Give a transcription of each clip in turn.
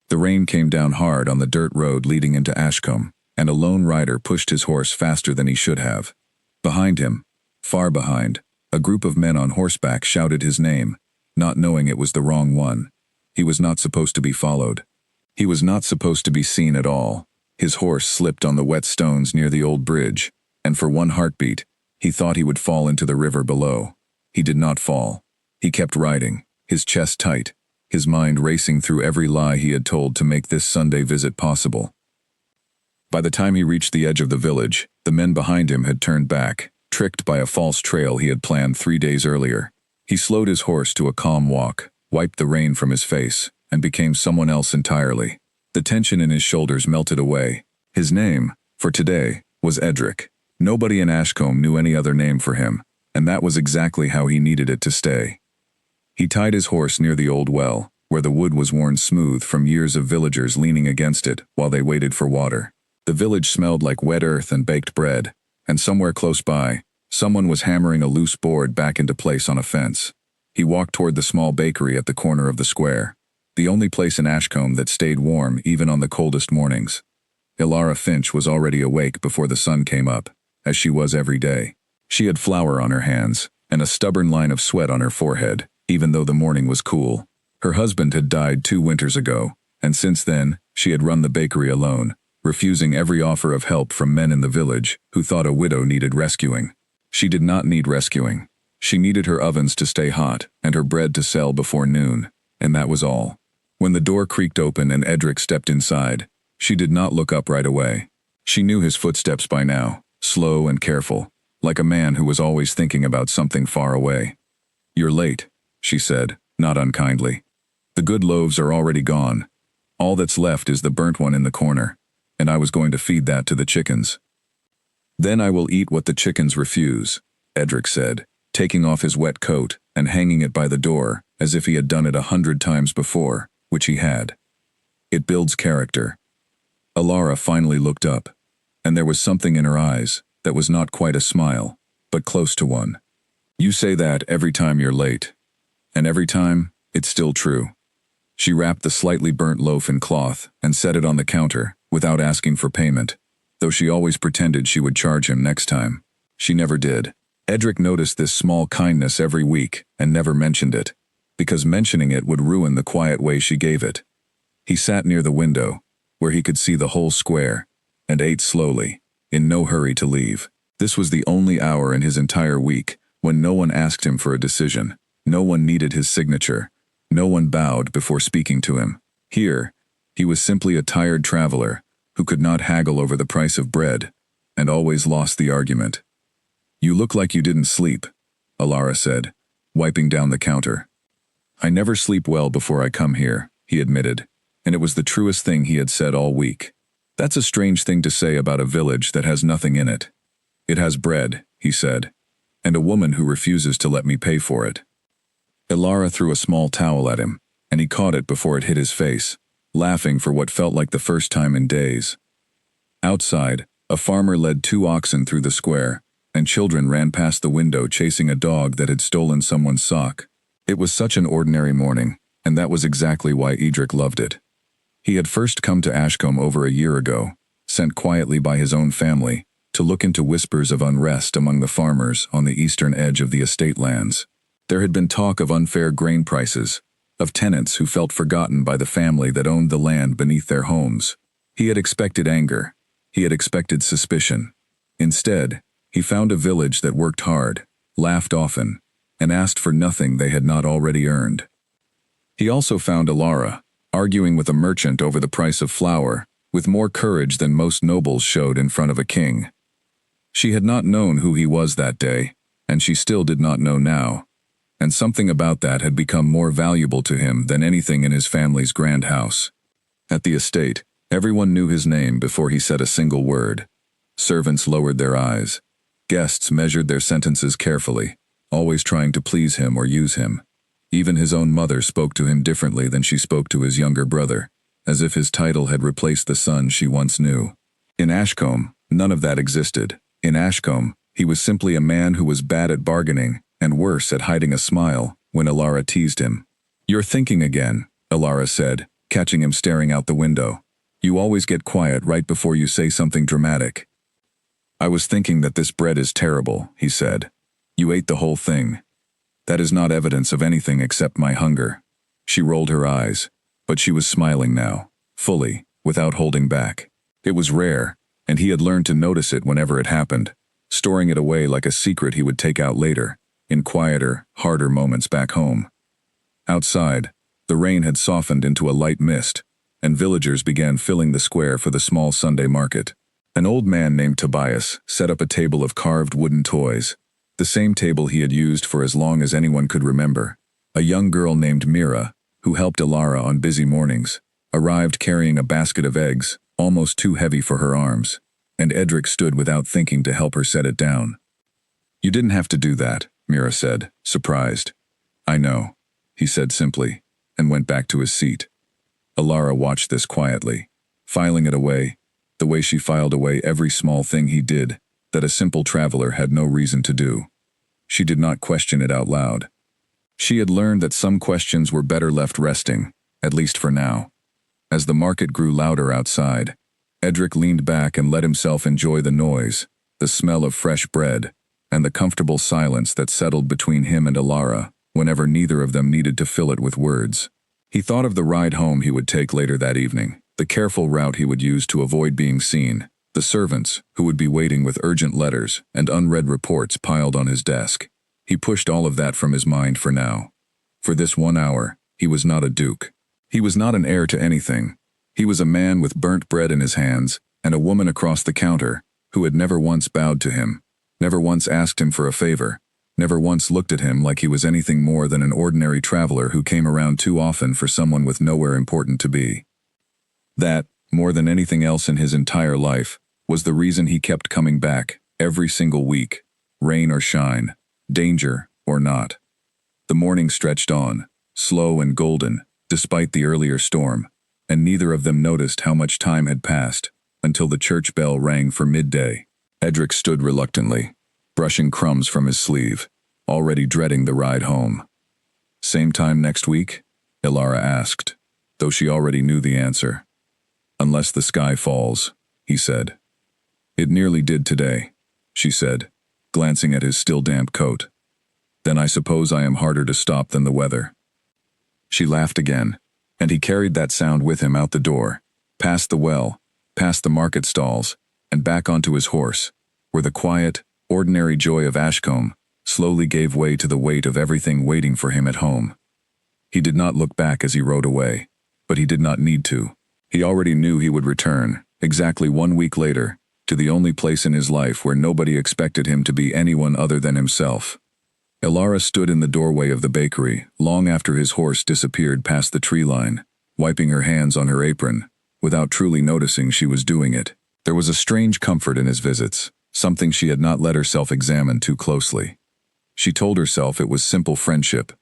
The rain came down hard on the dirt road leading into Ashkcom, and a lone rider pushed his horse faster than he should have. Behind him, far behind, a group of men on horseback shouted his name, not knowing it was the wrong one. He was not supposed to be followed. He was not supposed to be seen at all. His horse slipped on the wet stones near the old bridge, and for one heartbeat, he thought he would fall into the river below. He did not fall. He kept riding, his chest tight, his mind racing through every lie he had told to make this Sunday visit possible. By the time he reached the edge of the village, the men behind him had turned back, tricked by a false trail he had planned 3 days earlier. He slowed his horse to a calm walk, wiped the rain from his face, and became someone else entirely. The tension in his shoulders melted away. His name, for today, was Edric. Nobody in Ashkcom knew any other name for him, and that was exactly how he needed it to stay. He tied his horse near the old well, where the wood was worn smooth from years of villagers leaning against it while they waited for water. The village smelled like wet earth and baked bread, and somewhere close by, someone was hammering a loose board back into place on a fence. He walked toward the small bakery at the corner of the square, the only place in Ashkcom that stayed warm even on the coldest mornings. Ilara Finch was already awake before the sun came up, as she was every day. She had flour on her hands, and a stubborn line of sweat on her forehead, even though the morning was cool. Her husband had died 2 winters ago, and since then, she had run the bakery alone, refusing every offer of help from men in the village who thought a widow needed rescuing. She did not need rescuing. She needed her ovens to stay hot and her bread to sell before noon, and that was all. When the door creaked open and Edric stepped inside, she did not look up right away. She knew his footsteps by now, slow and careful, like a man who was always thinking about something far away. "You're late," she said, not unkindly. "The good loaves are already gone. All that's left is the burnt one in the corner, and I was going to feed that to the chickens." "Then I will eat what the chickens refuse," Edric said, taking off his wet coat and hanging it by the door as if he had done it 100 times before, which he had. "It builds character." Ilara finally looked up, and there was something in her eyes that was not quite a smile, but close to one. "You say that every time you're late. And every time, it's still true." She wrapped the slightly burnt loaf in cloth and set it on the counter without asking for payment, though she always pretended she would charge him next time. She never did. Edric noticed this small kindness every week and never mentioned it, because mentioning it would ruin the quiet way she gave it. He sat near the window, where he could see the whole square, and ate slowly, in no hurry to leave. This was the only hour in his entire week when no one asked him for a decision. No one needed his signature. No one bowed before speaking to him. Here, he was simply a tired traveler who could not haggle over the price of bread, and always lost the argument. "You look like you didn't sleep," Ilara said, wiping down the counter. "I never sleep well before I come here," he admitted, and it was the truest thing he had said all week. "That's a strange thing to say about a village that has nothing in it." "It has bread," he said, "and a woman who refuses to let me pay for it." Ilara threw a small towel at him, and he caught it before it hit his face, laughing for what felt like the first time in days. Outside, a farmer led 2 oxen through the square, and children ran past the window chasing a dog that had stolen someone's sock. It was such an ordinary morning, and that was exactly why Edric loved it. He had first come to Ashkcom over a year ago, sent quietly by his own family, to look into whispers of unrest among the farmers on the eastern edge of the estate lands. There had been talk of unfair grain prices, of tenants who felt forgotten by the family that owned the land beneath their homes. He had expected anger. He had expected suspicion. Instead, he found a village that worked hard, laughed often, and asked for nothing they had not already earned. He also found Ilara, arguing with a merchant over the price of flour, with more courage than most nobles showed in front of a king. She had not known who he was that day, and she still did not know now. And something about that had become more valuable to him than anything in his family's grand house. At the estate, everyone knew his name before he said a single word. Servants lowered their eyes. Guests measured their sentences carefully, always trying to please him or use him. Even his own mother spoke to him differently than she spoke to his younger brother, as if his title had replaced the son she once knew. In Ashkcom, none of that existed. In Ashkcom, he was simply a man who was bad at bargaining, and worse at hiding a smile when Ilara teased him. "You're thinking again," Ilara said, catching him staring out the window. "You always get quiet right before you say something dramatic." "I was thinking that this bread is terrible," he said. "You ate the whole thing." "That is not evidence of anything except my hunger." She rolled her eyes, but she was smiling now, fully, without holding back. It was rare, and he had learned to notice it whenever it happened, storing it away like a secret he would take out later, in quieter, harder moments back home. Outside, the rain had softened into a light mist, and villagers began filling the square for the small Sunday market. An old man named Tobias set up a table of carved wooden toys, the same table he had used for as long as anyone could remember. A young girl named Mira, who helped Ilara on busy mornings, arrived carrying a basket of eggs, almost too heavy for her arms, and Edric stood without thinking to help her set it down. "You didn't have to do that," Mira said, surprised. "I know," he said simply, and went back to his seat. Ilara watched this quietly, filing it away, the way she filed away every small thing he did that a simple traveler had no reason to do. She did not question it out loud. She had learned that some questions were better left resting, at least for now. As the market grew louder outside, Edric leaned back and let himself enjoy the noise, the smell of fresh bread, and the comfortable silence that settled between him and Ilara whenever neither of them needed to fill it with words. He thought of the ride home he would take later that evening, the careful route he would use to avoid being seen, the servants who would be waiting with urgent letters and unread reports piled on his desk. He pushed all of that from his mind for now. For this 1 hour, he was not a duke. He was not an heir to anything. He was a man with burnt bread in his hands and a woman across the counter who had never once bowed to him, never once asked him for a favor, never once looked at him like he was anything more than an ordinary traveler who came around too often for someone with nowhere important to be. That, more than anything else in his entire life, was the reason he kept coming back every single week, rain or shine, danger or not. The morning stretched on, slow and golden, despite the earlier storm, and neither of them noticed how much time had passed until the church bell rang for midday. Edric stood reluctantly, brushing crumbs from his sleeve, already dreading the ride home. "Same time next week?" Ilara asked, though she already knew the answer. "Unless the sky falls," he said. "It nearly did today," she said, glancing at his still damp coat. "Then I suppose I am harder to stop than the weather." She laughed again, and he carried that sound with him out the door, past the well, past the market stalls, and back onto his horse, where the quiet, ordinary joy of Ashkcom slowly gave way to the weight of everything waiting for him at home. He did not look back as he rode away, but he did not need to. He already knew he would return, exactly 1 week later, to the only place in his life where nobody expected him to be anyone other than himself. Ilara stood in the doorway of the bakery long after his horse disappeared past the tree line, wiping her hands on her apron, without truly noticing she was doing it. There was a strange comfort in his visits, something she had not let herself examine too closely. She told herself it was simple friendship,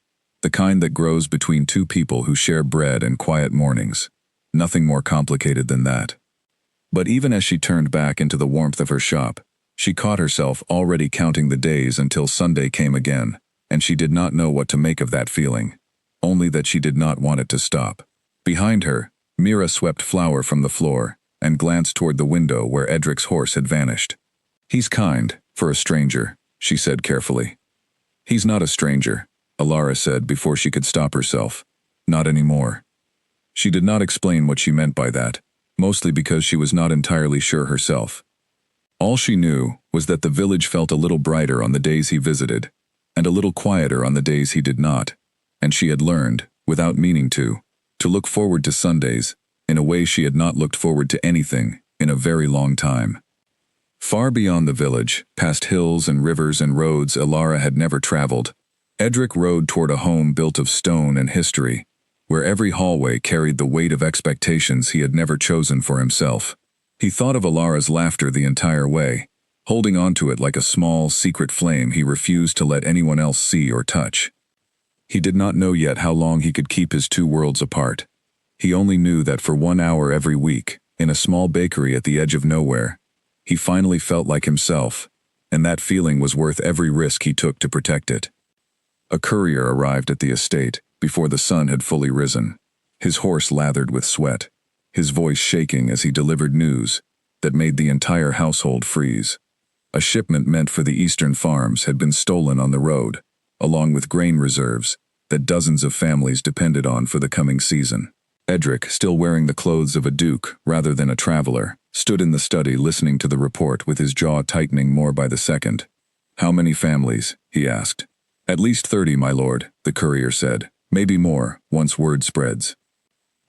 the kind that grows between two people who share bread and quiet mornings. Nothing more complicated than that. But even as she turned back into the warmth of her shop, she caught herself already counting the days until Sunday came again, and she did not know what to make of that feeling, only that she did not want it to stop. Behind her, Mira swept flour from the floor and glanced toward the window where Edric's horse had vanished. "He's kind, for a stranger," she said carefully. "He's not a stranger," Ilara said before she could stop herself. "Not anymore." She did not explain what she meant by that, mostly because she was not entirely sure herself. All she knew was that the village felt a little brighter on the days he visited, and a little quieter on the days he did not, and she had learned, without meaning to look forward to Sundays in a way she had not looked forward to anything in a very long time. Far beyond the village, past hills and rivers and roads Ilara had never traveled, Edric rode toward a home built of stone and history, where every hallway carried the weight of expectations he had never chosen for himself. He thought of Ilara's laughter the entire way, holding onto it like a small, secret flame he refused to let anyone else see or touch. He did not know yet how long he could keep his two worlds apart. He only knew that for 1 hour every week, in a small bakery at the edge of nowhere, he finally felt like himself, and that feeling was worth every risk he took to protect it. A courier arrived at the estate before the sun had fully risen. his horse lathered with sweat, his voice shaking as he delivered news that made the entire household freeze. A shipment meant for the eastern farms had been stolen on the road, along with grain reserves that dozens of families depended on for the coming season. Edric, still wearing the clothes of a duke rather than a traveler, stood in the study listening to the report with his jaw tightening more by the second. "How many families?" he asked. "At least 30, my lord," the courier said. "Maybe more, once word spreads."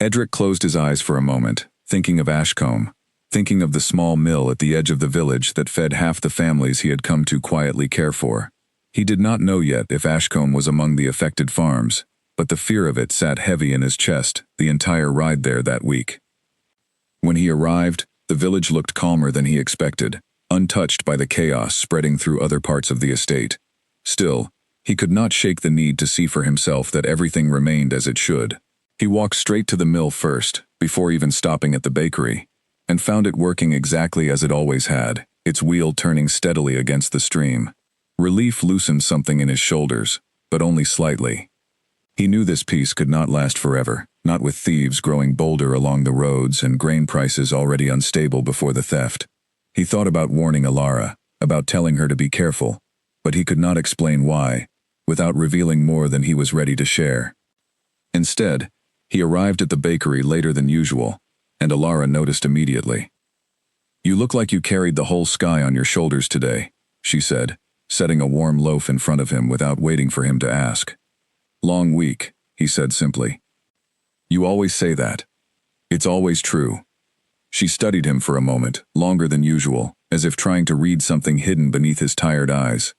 Edric closed his eyes for a moment, thinking of Ashkcom, thinking of the small mill at the edge of the village that fed half the families he had come to quietly care for. He did not know yet if Ashkcom was among the affected farms, but the fear of it sat heavy in his chest the entire ride there that week. When he arrived, the village looked calmer than he expected, untouched by the chaos spreading through other parts of the estate. Still, he could not shake the need to see for himself that everything remained as it should. He walked straight to the mill first, before even stopping at the bakery, and found it working exactly as it always had, its wheel turning steadily against the stream. Relief loosened something in his shoulders, but only slightly. He knew this peace could not last forever, not with thieves growing bolder along the roads and grain prices already unstable before the theft. He thought about warning Alara, about telling her to be careful, but he could not explain why, without revealing more than he was ready to share. Instead, he arrived at the bakery later than usual, and Alara noticed immediately. "You look like you carried the whole sky on your shoulders today," she said, setting a warm loaf in front of him without waiting for him to ask. "Long week," he said simply. "You always say that. It's always true." She studied him for a moment, longer than usual, as if trying to read something hidden beneath his tired eyes.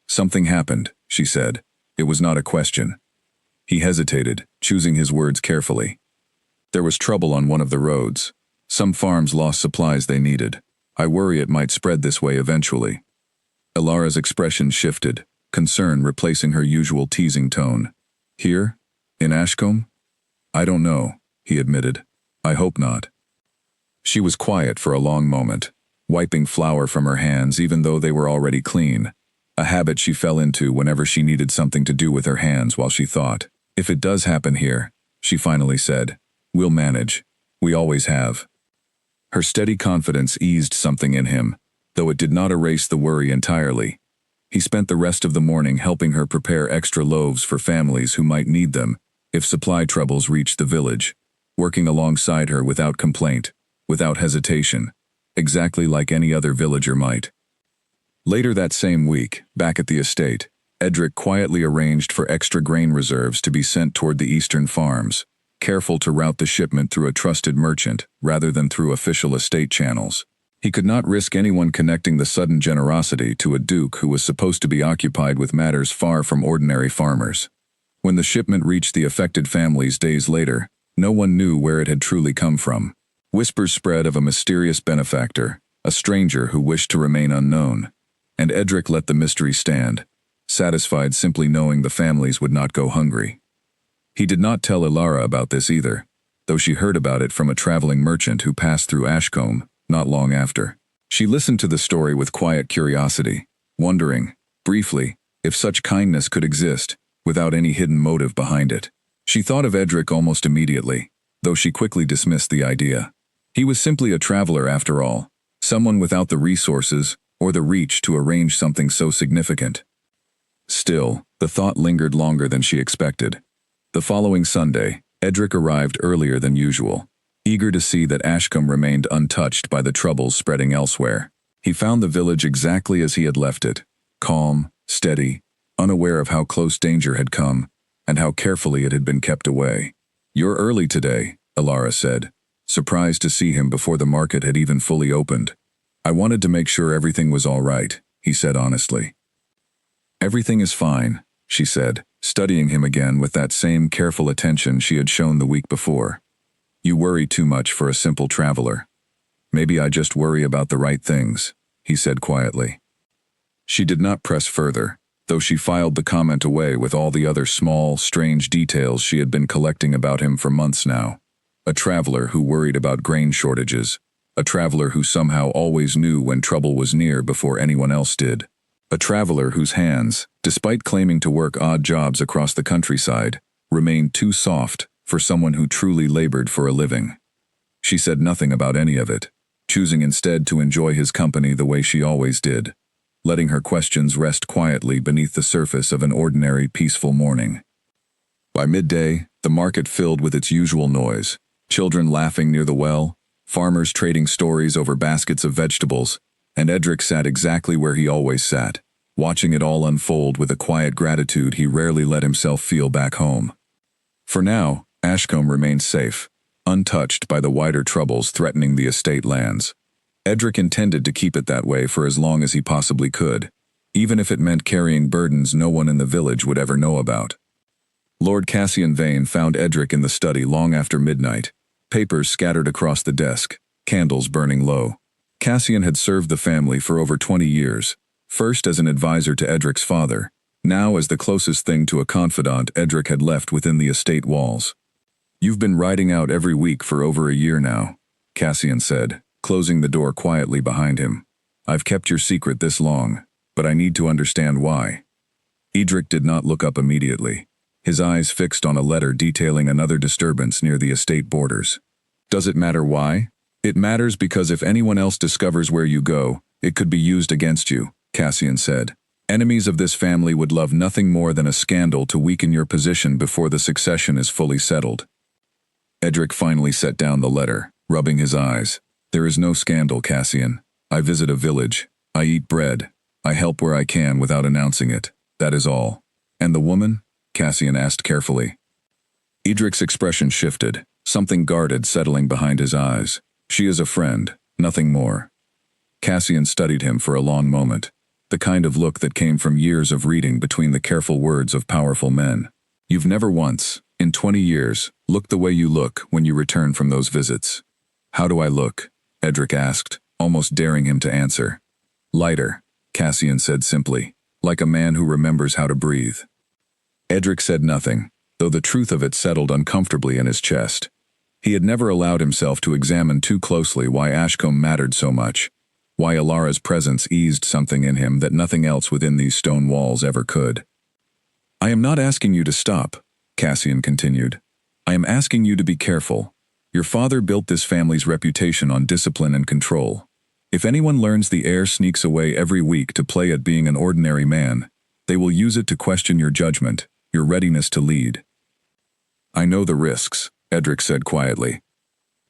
"Something happened," she said. It was not a question. He hesitated, choosing his words carefully. "There was trouble on one of the roads. Some farms lost supplies they needed. I worry it might spread this way eventually." Alara's expression shifted, concern replacing her usual teasing tone. "Here? In Ashkcom?" "I don't know," he admitted. "I hope not." She was quiet for a long moment, wiping flour from her hands even though they were already clean, a habit she fell into whenever she needed something to do with her hands while she thought. "If it does happen here," she finally said, "we'll manage. We always have." Her steady confidence eased something in him, though it did not erase the worry entirely. He spent the rest of the morning helping her prepare extra loaves for families who might need them if supply troubles reached the village, working alongside her without complaint, without hesitation, exactly like any other villager might. Later that same week, back at the estate, Edric quietly arranged for extra grain reserves to be sent toward the eastern farms, careful to route the shipment through a trusted merchant rather than through official estate channels. He could not risk anyone connecting the sudden generosity to a duke who was supposed to be occupied with matters far from ordinary farmers. When the shipment reached the affected families days later, no one knew where it had truly come from. Whispers spread of a mysterious benefactor, a stranger who wished to remain unknown, and Edric let the mystery stand, satisfied simply knowing the families would not go hungry. He did not tell Alara about this either, though she heard about it from a traveling merchant who passed through Ashkcom not long after. She listened to the story with quiet curiosity, wondering, briefly, if such kindness could exist, without any hidden motive behind it. She thought of Edric almost immediately, though she quickly dismissed the idea. He was simply a traveler after all, someone without the resources or the reach to arrange something so significant. Still, the thought lingered longer than she expected. The following Sunday, Edric arrived earlier than usual, eager to see that Ashkcom remained untouched by the troubles spreading elsewhere. He found the village exactly as he had left it, calm, steady, unaware of how close danger had come, and how carefully it had been kept away. "You're early today," Alara said, surprised to see him before the market had even fully opened. "I wanted to make sure everything was all right," he said honestly. "Everything is fine," she said, studying him again with that same careful attention she had shown the week before. "You worry too much for a simple traveler." "Maybe I just worry about the right things," he said quietly. She did not press further, though she filed the comment away with all the other small, strange details she had been collecting about him for months now. A traveler who worried about grain shortages, a traveler who somehow always knew when trouble was near before anyone else did. A traveler whose hands, despite claiming to work odd jobs across the countryside, remained too soft, for someone who truly labored for a living. She said nothing about any of it, choosing instead to enjoy his company the way she always did, letting her questions rest quietly beneath the surface of an ordinary, peaceful morning. By midday, the market filled with its usual noise, children laughing near the well, farmers trading stories over baskets of vegetables, and Edric sat exactly where he always sat, watching it all unfold with a quiet gratitude he rarely let himself feel back home. For now, Ashkcom remained safe, untouched by the wider troubles threatening the estate lands. Edric intended to keep it that way for as long as he possibly could, even if it meant carrying burdens no one in the village would ever know about. Lord Cassian Vane found Edric in the study long after midnight, papers scattered across the desk, candles burning low. Cassian had served the family for over 20 years, first as an advisor to Edric's father, now as the closest thing to a confidant Edric had left within the estate walls. "You've been riding out every week for over a year now," Cassian said, closing the door quietly behind him. "I've kept your secret this long, but I need to understand why." Edric did not look up immediately, his eyes fixed on a letter detailing another disturbance near the estate borders. "Does it matter why?" "It matters because if anyone else discovers where you go, it could be used against you," Cassian said. "Enemies of this family would love nothing more than a scandal to weaken your position before the succession is fully settled." Edric finally set down the letter, rubbing his eyes. "There is no scandal, Cassian. I visit a village. I eat bread. I help where I can without announcing it. That is all." "And the woman?" Cassian asked carefully. Edric's expression shifted, something guarded settling behind his eyes. "She is a friend, nothing more." Cassian studied him for a long moment, the kind of look that came from years of reading between the careful words of powerful men. "You've never once, in 20 years, looked the way you look when you return from those visits." "How do I look?" Edric asked, almost daring him to answer. "Lighter," Cassian said simply, "like a man who remembers how to breathe." Edric said nothing, though the truth of it settled uncomfortably in his chest. He had never allowed himself to examine too closely why Ashkcom mattered so much, why Alara's presence eased something in him that nothing else within these stone walls ever could. "I am not asking you to stop," Cassian continued. "I am asking you to be careful. Your father built this family's reputation on discipline and control. If anyone learns the heir sneaks away every week to play at being an ordinary man, they will use it to question your judgment, your readiness to lead." "I know the risks," Edric said quietly.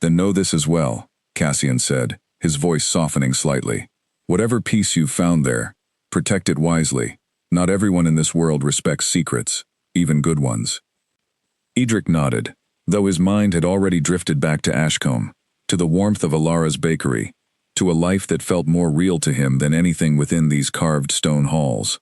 "Then know this as well," Cassian said, his voice softening slightly. "Whatever peace you've found there, protect it wisely. Not everyone in this world respects secrets, even good ones." Edric nodded, though his mind had already drifted back to Ashkcom, to the warmth of Alara's bakery, to a life that felt more real to him than anything within these carved stone halls.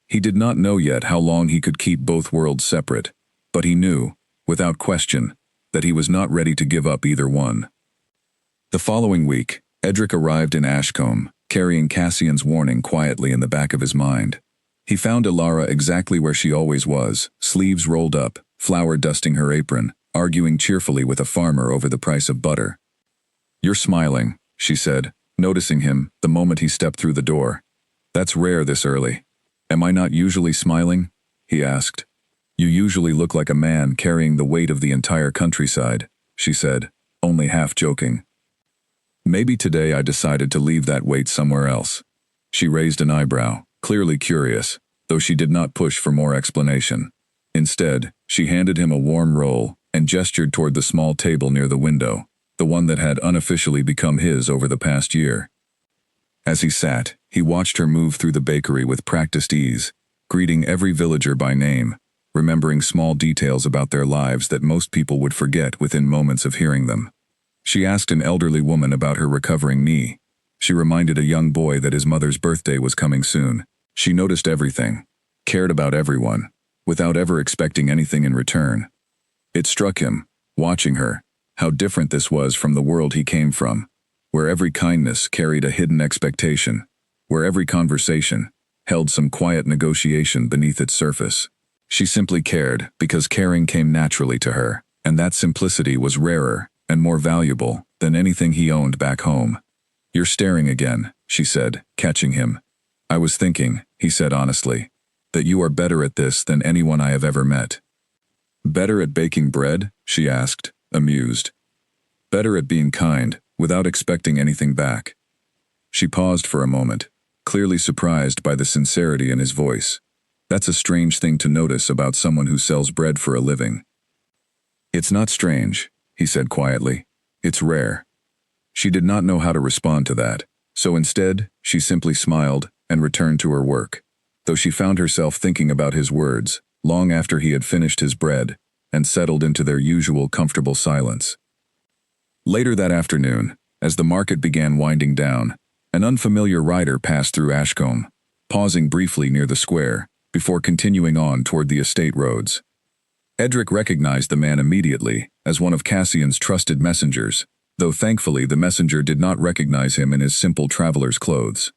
He did not know yet how long he could keep both worlds separate, but he knew, without question, that he was not ready to give up either one. The following week, Edric arrived in Ashkcom, carrying Cassian's warning quietly in the back of his mind. He found Alara exactly where she always was, sleeves rolled up, flour dusting her apron, arguing cheerfully with a farmer over the price of butter. "You're smiling," she said, noticing him the moment he stepped through the door. "That's rare this early." "Am I not usually smiling?" he asked. "You usually look like a man carrying the weight of the entire countryside," she said, only half joking. "Maybe today I decided to leave that weight somewhere else." She raised an eyebrow, clearly curious, though she did not push for more explanation. Instead, she handed him a warm roll and gestured toward the small table near the window, the one that had unofficially become his over the past year. As he sat, he watched her move through the bakery with practiced ease, greeting every villager by name, remembering small details about their lives that most people would forget within moments of hearing them. She asked an elderly woman about her recovering knee. She reminded a young boy that his mother's birthday was coming soon. She noticed everything, cared about everyone, without ever expecting anything in return. It struck him, watching her, how different this was from the world he came from, where every kindness carried a hidden expectation, where every conversation held some quiet negotiation beneath its surface. She simply cared because caring came naturally to her, and that simplicity was rarer and more valuable than anything he owned back home. "You're staring again," she said, catching him. "I was thinking," he said honestly, "that you are better at this than anyone I have ever met." Better at baking bread? She asked, amused. Better at being kind, without expecting anything back. She paused for a moment, clearly surprised by the sincerity in his voice. That's a strange thing to notice about someone who sells bread for a living. It's not strange, he said quietly. It's rare. She did not know how to respond to that, so instead, she simply smiled and returned to her work, though she found herself thinking about his words long after he had finished his bread and settled into their usual comfortable silence. Later that afternoon, as the market began winding down, an unfamiliar rider passed through Ashkcom, pausing briefly near the square before continuing on toward the estate roads. Edric recognized the man immediately as one of Cassian's trusted messengers, though thankfully the messenger did not recognize him in his simple traveler's clothes.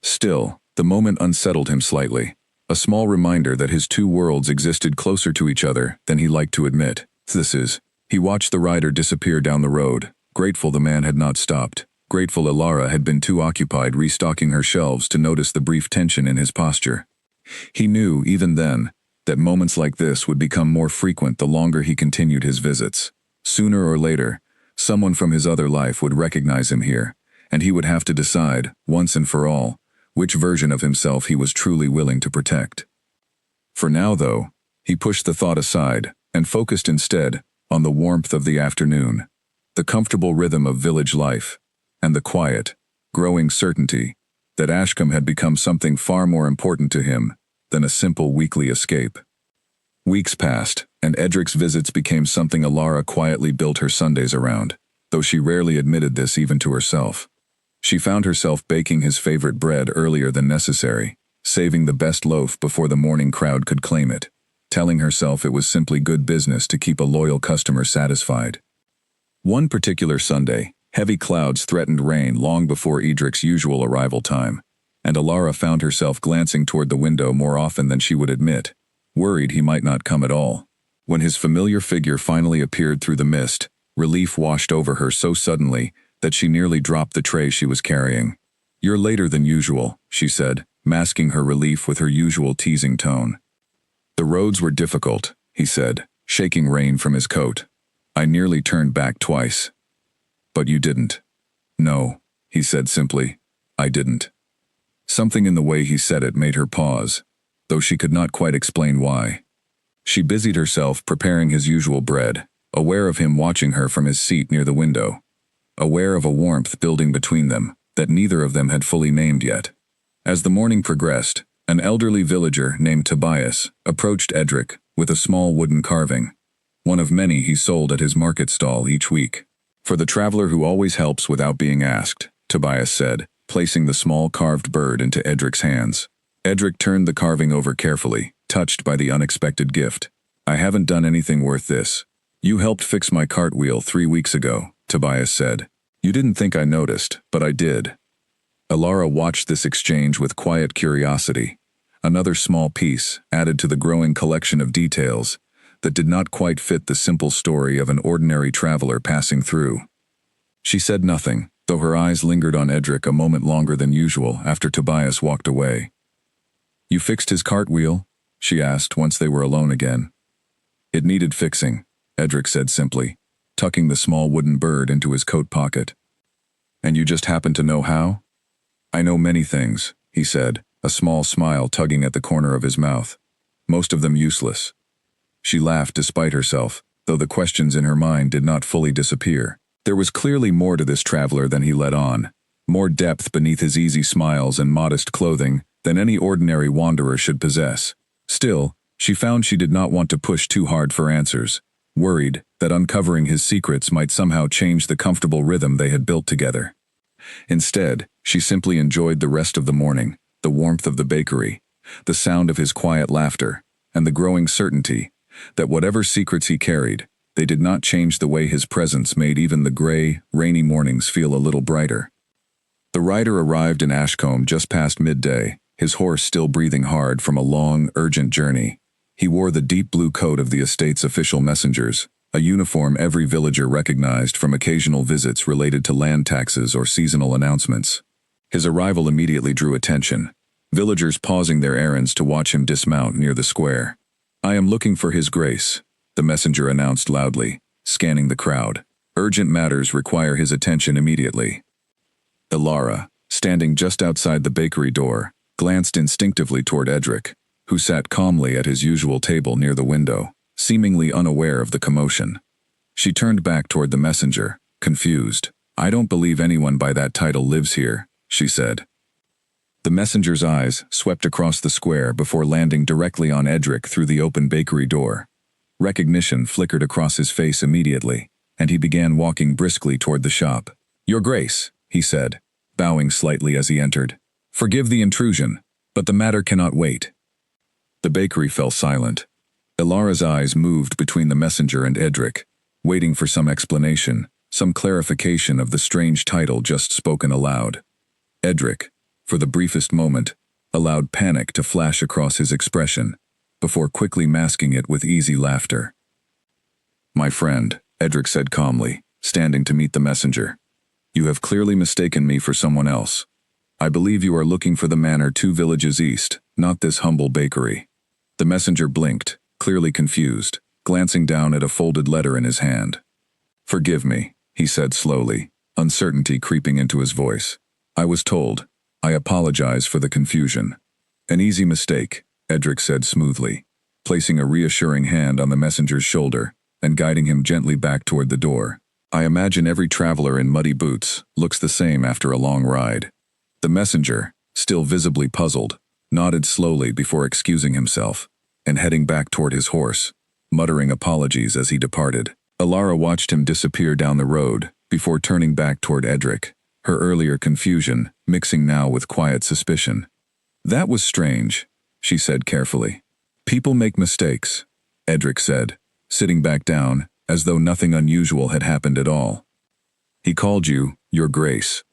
Still, the moment unsettled him slightly, a small reminder that his two worlds existed closer to each other than he liked to admit. He watched the rider disappear down the road, grateful the man had not stopped, grateful Ilara had been too occupied restocking her shelves to notice the brief tension in his posture. He knew, even then, that moments like this would become more frequent the longer he continued his visits. Sooner or later, someone from his other life would recognize him here, and he would have to decide, once and for all, which version of himself he was truly willing to protect. For now, though, he pushed the thought aside and focused instead on the warmth of the afternoon, the comfortable rhythm of village life, and the quiet, growing certainty that Ashkcom had become something far more important to him than a simple weekly escape. Weeks passed, and Edric's visits became something Ilara quietly built her Sundays around, though she rarely admitted this even to herself. She found herself baking his favorite bread earlier than necessary, saving the best loaf before the morning crowd could claim it, telling herself it was simply good business to keep a loyal customer satisfied. One particular Sunday, heavy clouds threatened rain long before Edric's usual arrival time, and Ilara found herself glancing toward the window more often than she would admit, worried he might not come at all. When his familiar figure finally appeared through the mist, relief washed over her so suddenly that she nearly dropped the tray she was carrying. "You're later than usual," she said, masking her relief with her usual teasing tone. "The roads were difficult," he said, shaking rain from his coat. "I nearly turned back twice." "But you didn't." "No," he said simply. "I didn't." Something in the way he said it made her pause, though she could not quite explain why. She busied herself preparing his usual bread, aware of him watching her from his seat near the window, aware of a warmth building between them that neither of them had fully named yet. As the morning progressed, an elderly villager named Tobias approached Edric with a small wooden carving, one of many he sold at his market stall each week. "For the traveler who always helps without being asked," Tobias said, placing the small carved bird into Edric's hands. Edric turned the carving over carefully, touched by the unexpected gift. "I haven't done anything worth this. You helped fix my cartwheel 3 weeks ago," Tobias said. "You didn't think I noticed, but I did." Ilara watched this exchange with quiet curiosity, another small piece added to the growing collection of details that did not quite fit the simple story of an ordinary traveler passing through. She said nothing, though her eyes lingered on Edric a moment longer than usual after Tobias walked away. "You fixed his cartwheel?" she asked once they were alone again. "It needed fixing," Edric said simply, tucking the small wooden bird into his coat pocket. "And you just happen to know how?" "I know many things," he said, a small smile tugging at the corner of his mouth. "Most of them useless." She laughed despite herself, though the questions in her mind did not fully disappear. There was clearly more to this traveler than he let on, more depth beneath his easy smiles and modest clothing than any ordinary wanderer should possess. Still, she found she did not want to push too hard for answers, worried that uncovering his secrets might somehow change the comfortable rhythm they had built together. Instead, she simply enjoyed the rest of the morning, the warmth of the bakery, the sound of his quiet laughter, and the growing certainty that whatever secrets he carried, they did not change the way his presence made even the gray, rainy mornings feel a little brighter. The rider arrived in Ashkcom just past midday, his horse still breathing hard from a long, urgent journey. He wore the deep blue coat of the estate's official messengers, a uniform every villager recognized from occasional visits related to land taxes or seasonal announcements. His arrival immediately drew attention, villagers pausing their errands to watch him dismount near the square. "I am looking for His Grace," the messenger announced loudly, scanning the crowd. Urgent matters require his attention immediately. Ilara, standing just outside the bakery door, glanced instinctively toward Edric, who sat calmly at his usual table near the window, seemingly unaware of the commotion. She turned back toward the messenger, confused. "I don't believe anyone by that title lives here," she said. The messenger's eyes swept across the square before landing directly on Edric through the open bakery door. Recognition flickered across his face immediately, and he began walking briskly toward the shop. "Your Grace," he said, bowing slightly as he entered. "Forgive the intrusion, but the matter cannot wait." The bakery fell silent. Ilara's eyes moved between the messenger and Edric, waiting for some explanation, some clarification of the strange title just spoken aloud. Edric, for the briefest moment, allowed panic to flash across his expression, before quickly masking it with easy laughter. "My friend," Edric said calmly, standing to meet the messenger, "you have clearly mistaken me for someone else. I believe you are looking for the manor 2 villages east, not this humble bakery." The messenger blinked, clearly confused, glancing down at a folded letter in his hand. "Forgive me," he said slowly, uncertainty creeping into his voice. "I was told. I apologize for the confusion." "An easy mistake," Edric said smoothly, placing a reassuring hand on the messenger's shoulder and guiding him gently back toward the door. "I imagine every traveler in muddy boots looks the same after a long ride." The messenger, still visibly puzzled, nodded slowly before excusing himself and heading back toward his horse, muttering apologies as he departed. Ilara watched him disappear down the road before turning back toward Edric, her earlier confusion mixing now with quiet suspicion. "That was strange," she said carefully. "People make mistakes," Edric said, sitting back down as though nothing unusual had happened at all. "He called you, Your Grace."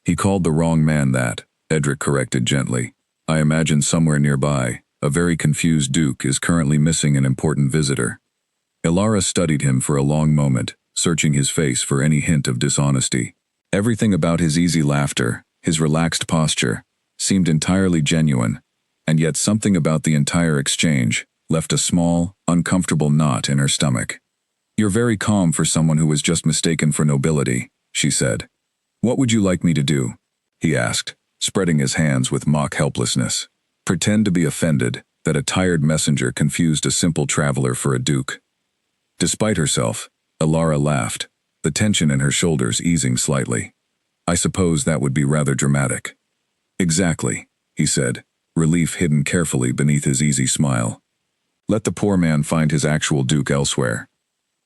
"He called the wrong man that," Edric corrected gently. "I imagine somewhere nearby, a very confused duke is currently missing an important visitor." Ilara studied him for a long moment, searching his face for any hint of dishonesty. Everything about his easy laughter, his relaxed posture, seemed entirely genuine, and yet something about the entire exchange left a small, uncomfortable knot in her stomach. "You're very calm for someone who was just mistaken for nobility," she said. "What would you like me to do?" he asked, spreading his hands with mock helplessness. "Pretend to be offended that a tired messenger confused a simple traveler for a duke." Despite herself, Ilara laughed, the tension in her shoulders easing slightly. "I suppose that would be rather dramatic." "Exactly," he said, relief hidden carefully beneath his easy smile. "Let the poor man find his actual duke elsewhere."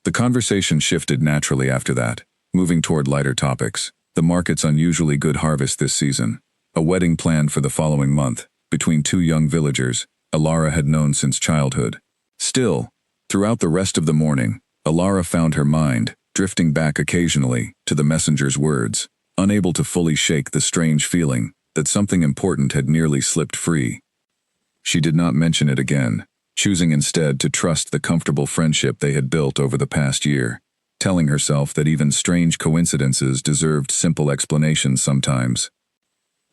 The conversation shifted naturally after that, moving toward lighter topics. The market's unusually good harvest this season, a wedding planned for the following month, between 2 young villagers Ilara had known since childhood. Still, throughout the rest of the morning, Ilara found her mind drifting back occasionally to the messenger's words, unable to fully shake the strange feeling that something important had nearly slipped free. She did not mention it again, choosing instead to trust the comfortable friendship they had built over the past year, telling herself that even strange coincidences deserved simple explanations sometimes.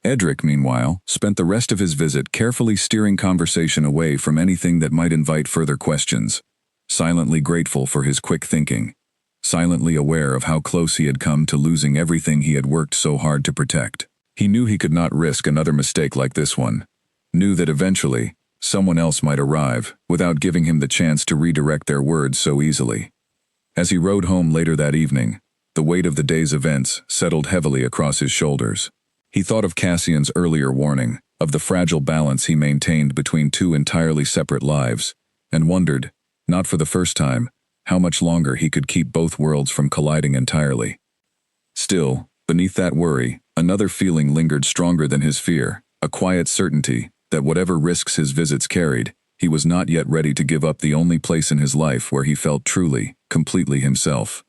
Edric, meanwhile, spent the rest of his visit carefully steering conversation away from anything that might invite further questions, silently grateful for his quick thinking, silently aware of how close he had come to losing everything he had worked so hard to protect. He knew he could not risk another mistake like this one, knew that eventually, someone else might arrive without giving him the chance to redirect their words so easily. As he rode home later that evening, the weight of the day's events settled heavily across his shoulders. He thought of Cassian's earlier warning, of the fragile balance he maintained between 2 entirely separate lives, and wondered, not for the first time, how much longer he could keep both worlds from colliding entirely. Still, beneath that worry, another feeling lingered stronger than his fear, a quiet certainty that whatever risks his visits carried, he was not yet ready to give up the only place in his life where he felt truly, completely himself.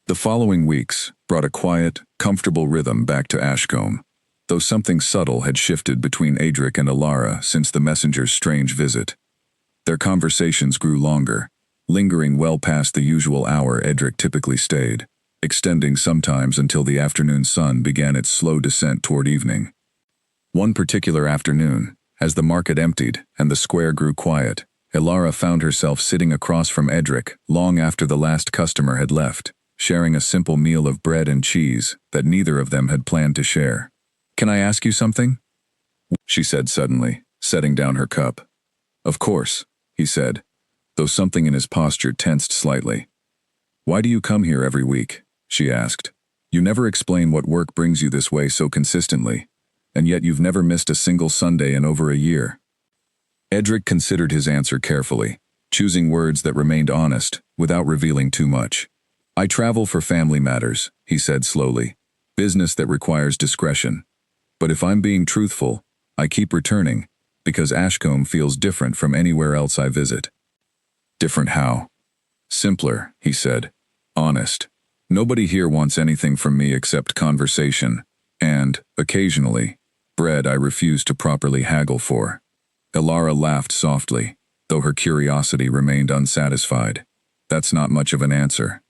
The following weeks brought a quiet, comfortable rhythm back to Ashkcom, though something subtle had shifted between Edric and Ilara since the messenger's strange visit. Their conversations grew longer, lingering well past the usual hour Edric typically stayed, extending sometimes until the afternoon sun began its slow descent toward evening. One particular afternoon, as the market emptied and the square grew quiet, Ilara found herself sitting across from Edric long after the last customer had left, sharing a simple meal of bread and cheese that neither of them had planned to share. "Can I ask you something?" she said suddenly, setting down her cup. "Of course," he said, though something in his posture tensed slightly. "Why do you come here every week?" she asked. "You never explain what work brings you this way so consistently, and yet you've never missed a single Sunday in over a year." Edric considered his answer carefully, choosing words that remained honest, without revealing too much. "I travel for family matters," he said slowly, "business that requires discretion. But if I'm being truthful, I keep returning, because Ashkcom feels different from anywhere else I visit." "Different how?" "Simpler," he said. "Honest. Nobody here wants anything from me except conversation, and, occasionally, bread I refuse to properly haggle for." Ilara laughed softly, though her curiosity remained unsatisfied. "That's not much of an answer."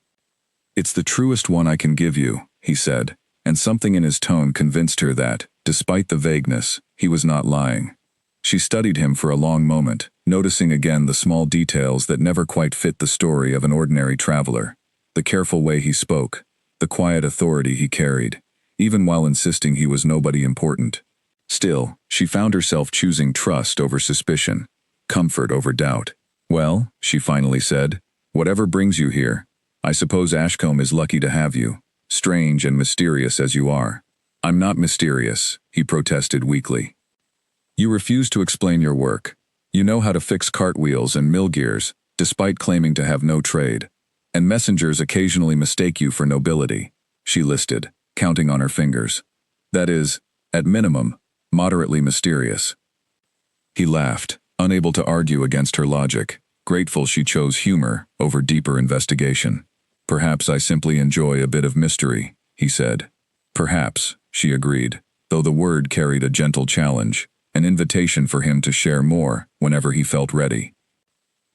"It's the truest one I can give you," he said, and something in his tone convinced her that, despite the vagueness, he was not lying. She studied him for a long moment, noticing again the small details that never quite fit the story of an ordinary traveler. The careful way he spoke, the quiet authority he carried, even while insisting he was nobody important. Still, she found herself choosing trust over suspicion, comfort over doubt. "Well," she finally said, "whatever brings you here, I suppose Ashkcom is lucky to have you, strange and mysterious as you are." "I'm not mysterious," he protested weakly. "You refuse to explain your work. You know how to fix cartwheels and mill gears, despite claiming to have no trade. And messengers occasionally mistake you for nobility," she listed, counting on her fingers. "That is, at minimum, moderately mysterious." He laughed, unable to argue against her logic, grateful she chose humor over deeper investigation. "Perhaps I simply enjoy a bit of mystery," he said. "Perhaps," she agreed, though the word carried a gentle challenge, an invitation for him to share more whenever he felt ready.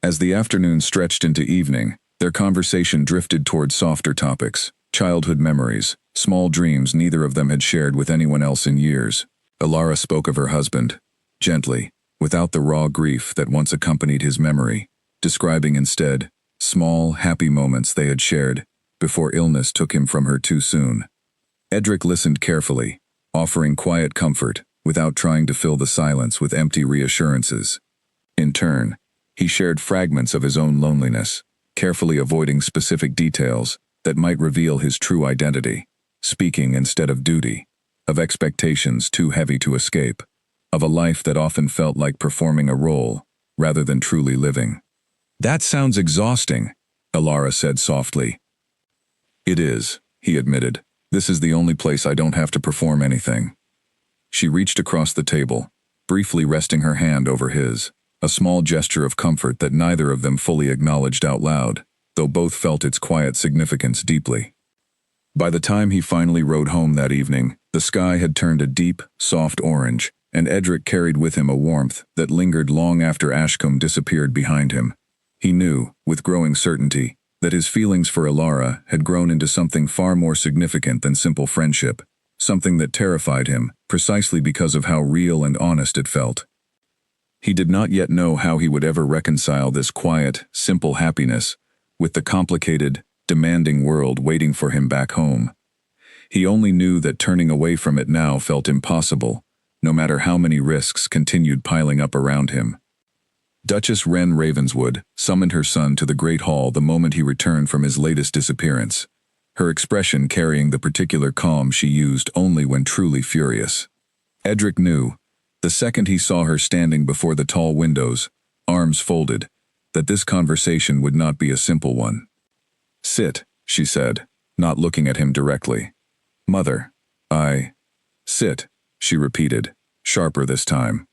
As the afternoon stretched into evening, their conversation drifted toward softer topics, childhood memories, small dreams neither of them had shared with anyone else in years. Ilara spoke of her husband, gently, without the raw grief that once accompanied his memory, describing instead small, happy moments they had shared before illness took him from her too soon. Edric listened carefully, offering quiet comfort without trying to fill the silence with empty reassurances. In turn, he shared fragments of his own loneliness, carefully avoiding specific details that might reveal his true identity, speaking instead of duty, of expectations too heavy to escape, of a life that often felt like performing a role rather than truly living. "That sounds exhausting," Ilara said softly. "It is," he admitted. "This is the only place I don't have to perform anything." She reached across the table, briefly resting her hand over his, a small gesture of comfort that neither of them fully acknowledged out loud, though both felt its quiet significance deeply. By the time he finally rode home that evening, the sky had turned a deep, soft orange, and Edric carried with him a warmth that lingered long after Ashkcom disappeared behind him. He knew, with growing certainty, that his feelings for Ilara had grown into something far more significant than simple friendship, something that terrified him, precisely because of how real and honest it felt. He did not yet know how he would ever reconcile this quiet, simple happiness with the complicated, demanding world waiting for him back home. He only knew that turning away from it now felt impossible, no matter how many risks continued piling up around him. Duchess Wren Ravenswood summoned her son to the Great Hall the moment he returned from his latest disappearance, her expression carrying the particular calm she used only when truly furious. Edric knew, the second he saw her standing before the tall windows, arms folded, that this conversation would not be a simple one. "Sit," she said, not looking at him directly. "Mother, Sit," she repeated, sharper this time.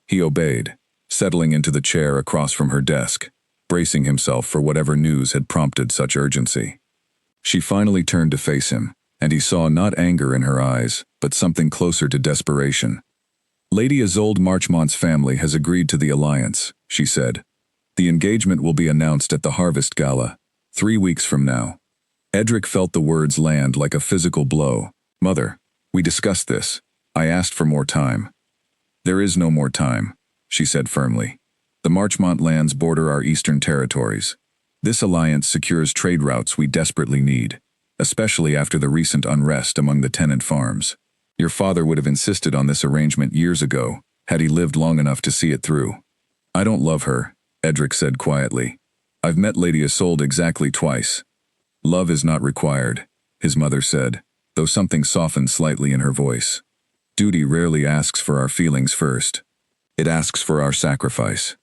He obeyed, settling into the chair across from her desk, bracing himself for whatever news had prompted such urgency. She finally turned to face him, and he saw not anger in her eyes, but something closer to desperation. "Lady Isolde Marchmont's family has agreed to the alliance," she said. "The engagement will be announced at the Harvest Gala, 3 weeks from now." Edric felt the words land like a physical blow. "Mother, we discussed this. I asked for more time." "There is no more time," she said firmly. The Marchmont lands border our eastern territories. This alliance secures trade routes we desperately need, especially after the recent unrest among the tenant farms. Your father would have insisted on this arrangement years ago, had he lived long enough to see it through. I don't love her, Edric said quietly. I've met Lady Isolde exactly twice. Love is not required, his mother said, though something softened slightly in her voice. Duty rarely asks for our feelings first. It asks for our sacrifice.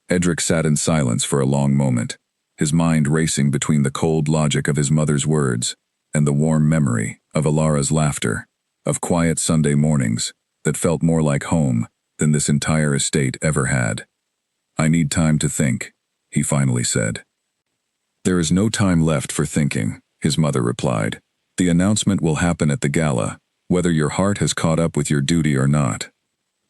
Edric sat in silence for a long moment, his mind racing between the cold logic of his mother's words and the warm memory of Alara's laughter, of quiet Sunday mornings that felt more like home than this entire estate ever had. I need time to think, he finally said. There is no time left for thinking, his mother replied. The announcement will happen at the gala, whether your heart has caught up with your duty or not.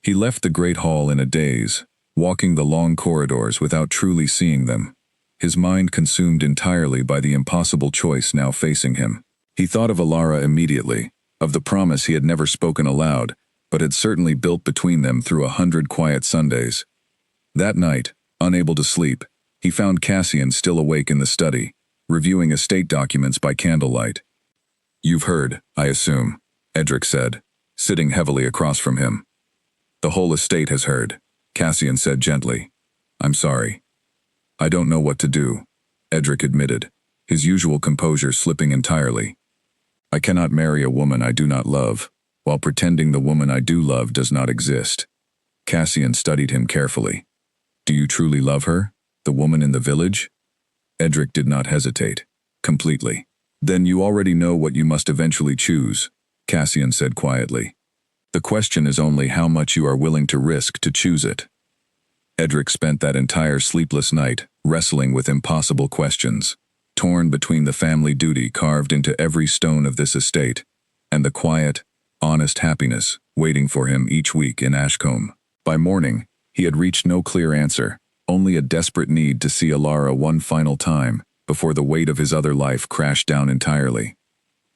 He left the great hall in a daze, walking the long corridors without truly seeing them, his mind consumed entirely by the impossible choice now facing him. He thought of Alara immediately, of the promise he had never spoken aloud, but had certainly built between them through 100 quiet Sundays. That night, unable to sleep, he found Cassian still awake in the study, reviewing estate documents by candlelight. You've heard, I assume, Edric said, sitting heavily across from him. The whole estate has heard, Cassian said gently. I'm sorry. I don't know what to do, Edric admitted, his usual composure slipping entirely. I cannot marry a woman I do not love, while pretending the woman I do love does not exist. Cassian studied him carefully. Do you truly love her, the woman in the village? Edric did not hesitate, completely. Then you already know what you must eventually choose, Cassian said quietly. The question is only how much you are willing to risk to choose it. Edric spent that entire sleepless night wrestling with impossible questions, torn between the family duty carved into every stone of this estate, and the quiet, honest happiness waiting for him each week in Ashkcom. By morning, he had reached no clear answer, only a desperate need to see Alara one final time before the weight of his other life crashed down entirely.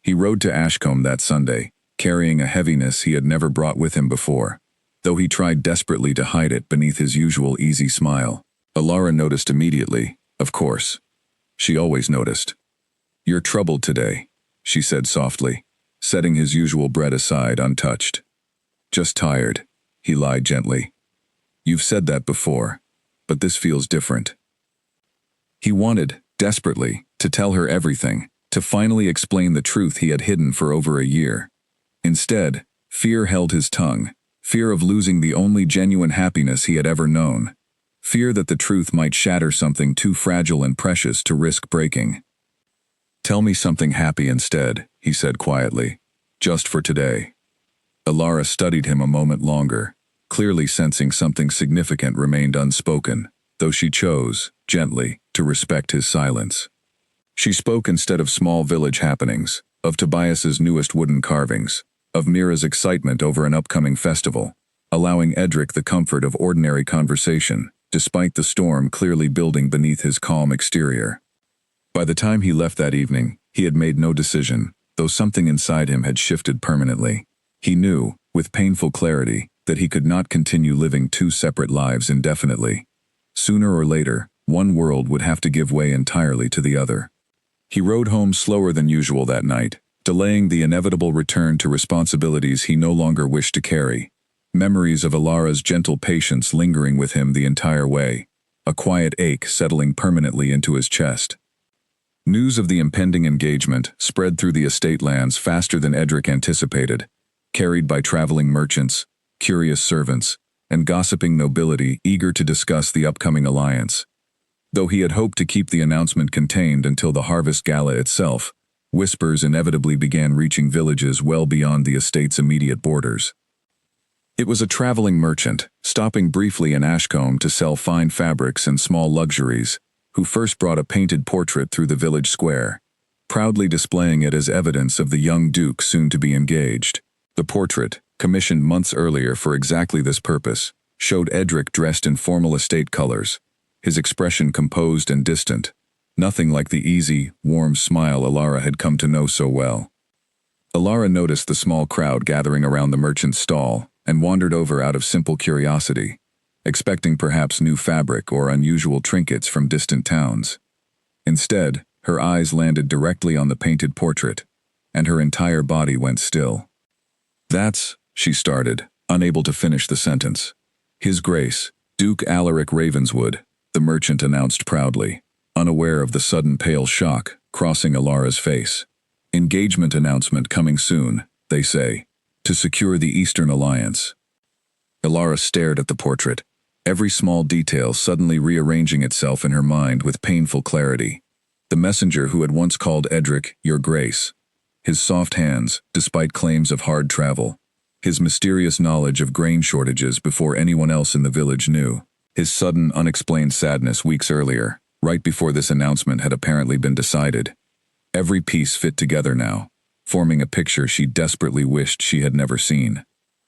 He rode to Ashkcom that Sunday, carrying a heaviness he had never brought with him before, though he tried desperately to hide it beneath his usual easy smile. Alara noticed immediately, of course. She always noticed. You're troubled today, she said softly, setting his usual bread aside untouched. Just tired, he lied gently. You've said that before, but this feels different. He wanted, desperately, to tell her everything, to finally explain the truth he had hidden for over a year. Instead, fear held his tongue, fear of losing the only genuine happiness he had ever known, fear that the truth might shatter something too fragile and precious to risk breaking. Tell me something happy instead, he said quietly, just for today. Alara studied him a moment longer, clearly sensing something significant remained unspoken, though she chose, gently, to respect his silence. She spoke instead of small village happenings, of Tobias's newest wooden carvings, of Mira's excitement over an upcoming festival, allowing Edric the comfort of ordinary conversation, despite the storm clearly building beneath his calm exterior. By the time he left that evening, he had made no decision, though something inside him had shifted permanently. He knew, with painful clarity, that he could not continue living two separate lives indefinitely. Sooner or later, one world would have to give way entirely to the other. He rode home slower than usual that night, delaying the inevitable return to responsibilities he no longer wished to carry. Memories of Alara's gentle patience lingering with him the entire way, a quiet ache settling permanently into his chest. News of the impending engagement spread through the estate lands faster than Edric anticipated, carried by traveling merchants, curious servants, and gossiping nobility eager to discuss the upcoming alliance. Though he had hoped to keep the announcement contained until the harvest gala itself, whispers inevitably began reaching villages well beyond the estate's immediate borders. It was a traveling merchant, stopping briefly in Ashkcom to sell fine fabrics and small luxuries, who first brought a painted portrait through the village square, proudly displaying it as evidence of the young duke soon to be engaged. The portrait, commissioned months earlier for exactly this purpose, showed Edric dressed in formal estate colors, his expression composed and distant, nothing like the easy, warm smile Alara had come to know so well. Alara noticed the small crowd gathering around the merchant's stall and wandered over out of simple curiosity. expecting perhaps new fabric or unusual trinkets from distant towns. Instead, her eyes landed directly on the painted portrait, and her entire body went still. "That's," she started, unable to finish the sentence. "His Grace, Duke Alaric Ravenswood," the merchant announced proudly, unaware of the sudden pale shock crossing Alara's face. "Engagement announcement coming soon, they say, to secure the Eastern Alliance." Alara stared at the portrait, every small detail suddenly rearranging itself in her mind with painful clarity. The messenger who had once called Edric, "Your Grace," his soft hands, despite claims of hard travel, his mysterious knowledge of grain shortages before anyone else in the village knew, his sudden, unexplained sadness weeks earlier, right before this announcement had apparently been decided. Every piece fit together now, forming a picture she desperately wished she had never seen.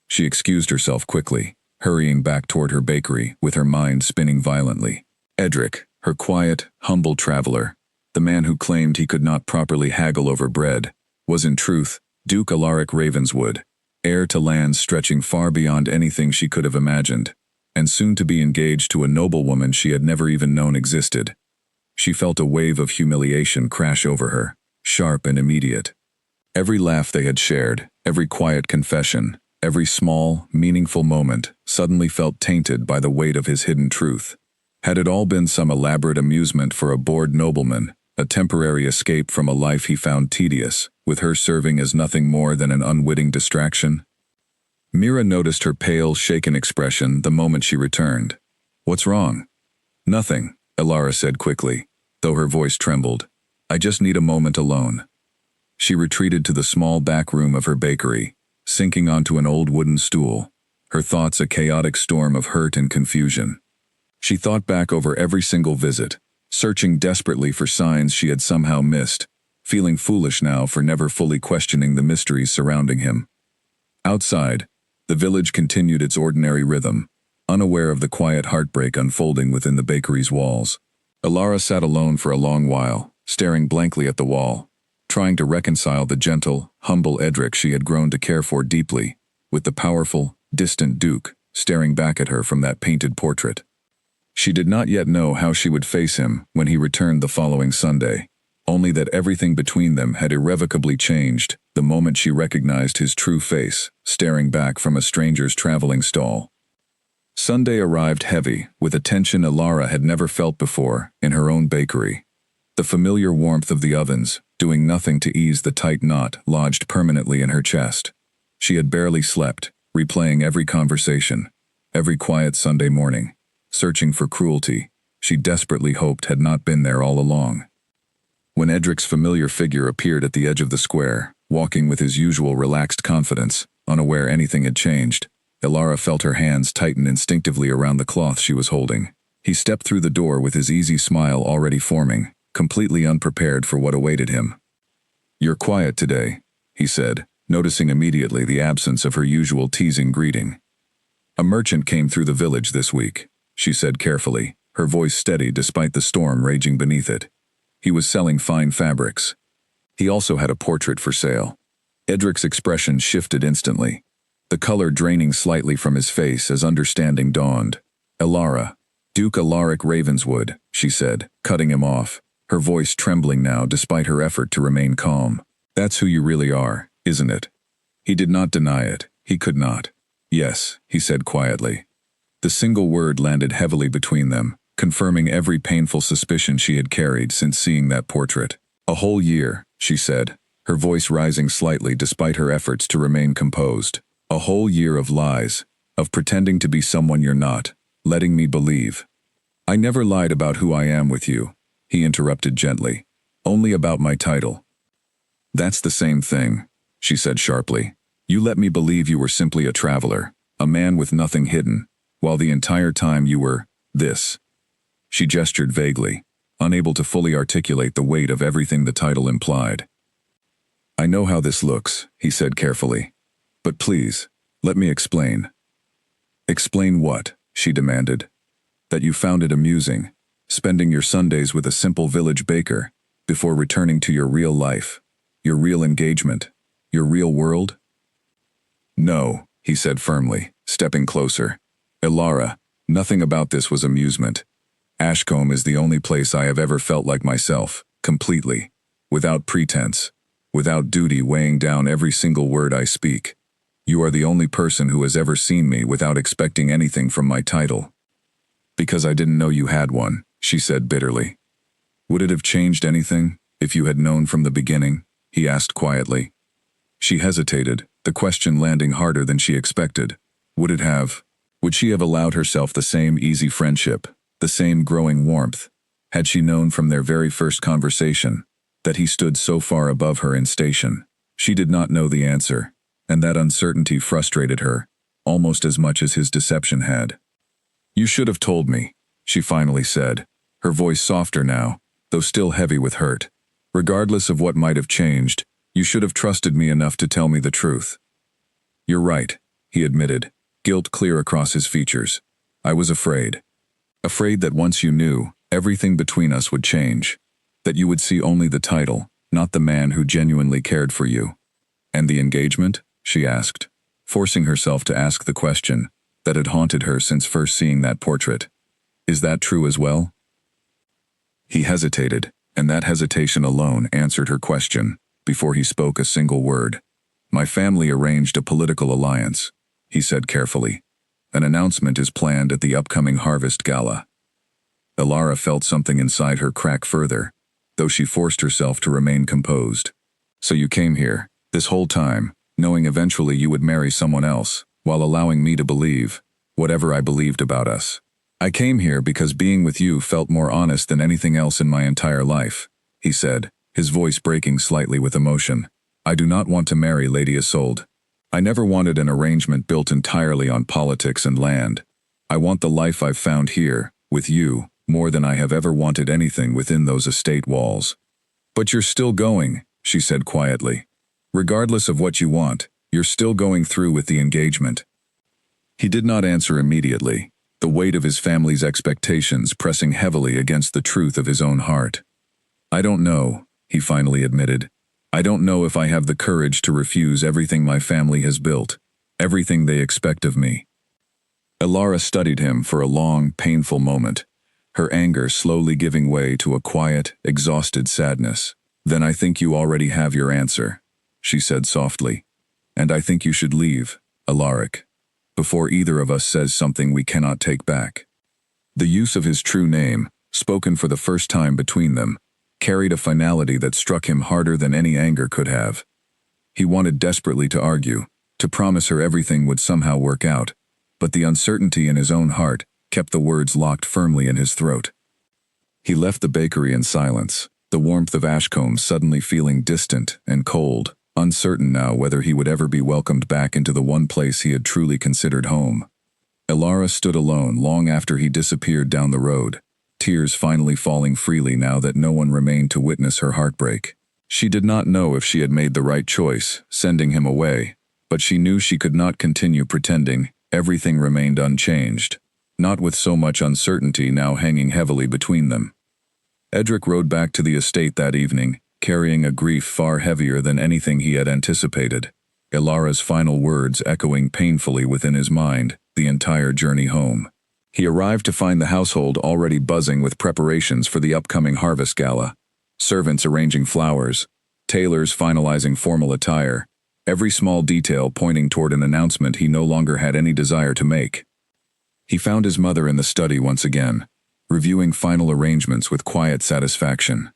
She excused herself quickly, hurrying back toward her bakery with her mind spinning violently. Edric, her quiet, humble traveler, the man who claimed he could not properly haggle over bread, was in truth Duke Alaric Ravenswood, heir to lands stretching far beyond anything she could have imagined, and soon to be engaged to a noblewoman she had never even known existed. She felt a wave of humiliation crash over her, sharp and immediate. Every laugh they had shared, every quiet confession, every small, meaningful moment suddenly felt tainted by the weight of his hidden truth. Had it all been some elaborate amusement for a bored nobleman, a temporary escape from a life he found tedious, with her serving as nothing more than an unwitting distraction? Mira noticed her pale, shaken expression the moment she returned. "What's wrong?" "Nothing," Alara said quickly, though her voice trembled. "I just need a moment alone." She retreated to the small back room of her bakery, sinking onto an old wooden stool, her thoughts a chaotic storm of hurt and confusion. She thought back over every single visit, searching desperately for signs she had somehow missed, feeling foolish now for never fully questioning the mysteries surrounding him. Outside, the village continued its ordinary rhythm, unaware of the quiet heartbreak unfolding within the bakery's walls. Alara sat alone for a long while, staring blankly at the wall, trying to reconcile the gentle, humble Edric she had grown to care for deeply, with the powerful, distant Duke staring back at her from that painted portrait. She did not yet know how she would face him when he returned the following Sunday, only that everything between them had irrevocably changed the moment she recognized his true face, staring back from a stranger's traveling stall. Sunday arrived heavy, with a tension Alara had never felt before in her own bakery. The familiar warmth of the ovens, doing nothing to ease the tight knot lodged permanently in her chest. She had barely slept, replaying every conversation, every quiet Sunday morning, searching for cruelty she desperately hoped had not been there all along. When Edric's familiar figure appeared at the edge of the square, walking with his usual relaxed confidence, unaware anything had changed, Alara felt her hands tighten instinctively around the cloth she was holding. He stepped through the door with his easy smile already forming, completely unprepared for what awaited him. "You're quiet today," he said, noticing immediately the absence of her usual teasing greeting. "A merchant came through the village this week," she said carefully, her voice steady despite the storm raging beneath it. "He was selling fine fabrics. He also had a portrait for sale." Edric's expression shifted instantly, the color draining slightly from his face as understanding dawned. "Alara, Duke Alaric Ravenswood," she said, cutting him off, her voice trembling now despite her effort to remain calm. "That's who you really are, isn't it?" He did not deny it. He could not. "Yes," he said quietly. The single word landed heavily between them, confirming every painful suspicion she had carried since seeing that portrait. "A whole year," she said, her voice rising slightly despite her efforts to remain composed. "A whole year of lies, of pretending to be someone you're not, letting me believe." "I never lied about who I am with you," he interrupted gently. "Only about my title." "That's the same thing," she said sharply. "You let me believe you were simply a traveler, a man with nothing hidden, while the entire time you were this." She gestured vaguely, unable to fully articulate the weight of everything the title implied. "I know how this looks," he said carefully. "But please, let me explain." "Explain what?" she demanded. "That you found it amusing, spending your Sundays with a simple village baker, before returning to your real life, your real engagement, your real world?" "No," he said firmly, stepping closer. "Alara, Nothing about this was amusement. Ashkcom is the only place I have ever felt like myself, completely, without pretense, without duty weighing down every single word I speak. You are the only person who has ever seen me without expecting anything from my title. Because I didn't know you had one, she said bitterly. Would it have changed anything if you had known from the beginning? He asked quietly. She hesitated, the question landing harder than she expected. Would it have? Would she have allowed herself the same easy friendship, the same growing warmth, had she known from their very first conversation that he stood so far above her in station? She did not know the answer, and that uncertainty frustrated her, almost as much as his deception had. You should have told me, she finally said, her voice softer now, though still heavy with hurt. Regardless of what might have changed, you should have trusted me enough to tell me the truth. You're right, he admitted, guilt clear across his features. I was afraid. Afraid that once you knew, everything between us would change. That you would see only the title, not the man who genuinely cared for you. And the engagement? She asked, forcing herself to ask the question that had haunted her since first seeing that portrait. Is that true as well? He hesitated, and that hesitation alone answered her question, before he spoke a single word. My family arranged a political alliance, he said carefully. An announcement is planned at the upcoming Harvest Gala. Elara felt something inside her crack further, though she forced herself to remain composed. So you came here, this whole time, knowing eventually you would marry someone else, while allowing me to believe whatever I believed about us. I came here because being with you felt more honest than anything else in my entire life, he said, his voice breaking slightly with emotion. I do not want to marry Lady Isolde. I never wanted an arrangement built entirely on politics and land. I want the life I've found here, with you, more than I have ever wanted anything within those estate walls. But you're still going, she said quietly. Regardless of what you want, you're still going through with the engagement. He did not answer immediately, the weight of his family's expectations pressing heavily against the truth of his own heart. I don't know, he finally admitted. I don't know if I have the courage to refuse everything my family has built, everything they expect of me. Elara studied him for a long, painful moment, her anger slowly giving way to a quiet, exhausted sadness. Then I think you already have your answer, she said softly. And I think you should leave, Alaric, before either of us says something we cannot take back. The use of his true name, spoken for the first time between them, carried a finality that struck him harder than any anger could have. He wanted desperately to argue, to promise her everything would somehow work out, but the uncertainty in his own heart kept the words locked firmly in his throat. He left the bakery in silence, the warmth of Ashkcom suddenly feeling distant and cold, uncertain now whether he would ever be welcomed back into the one place he had truly considered home. Elara stood alone long after he disappeared down the road, tears finally falling freely now that no one remained to witness her heartbreak. She did not know if she had made the right choice, sending him away, but she knew she could not continue pretending everything remained unchanged, not with so much uncertainty now hanging heavily between them. Edric rode back to the estate that evening, carrying a grief far heavier than anything he had anticipated, Elara's final words echoing painfully within his mind the entire journey home. He arrived to find the household already buzzing with preparations for the upcoming Harvest Gala, servants arranging flowers, tailors finalizing formal attire, every small detail pointing toward an announcement he no longer had any desire to make. He found his mother in the study once again, reviewing final arrangements with quiet satisfaction.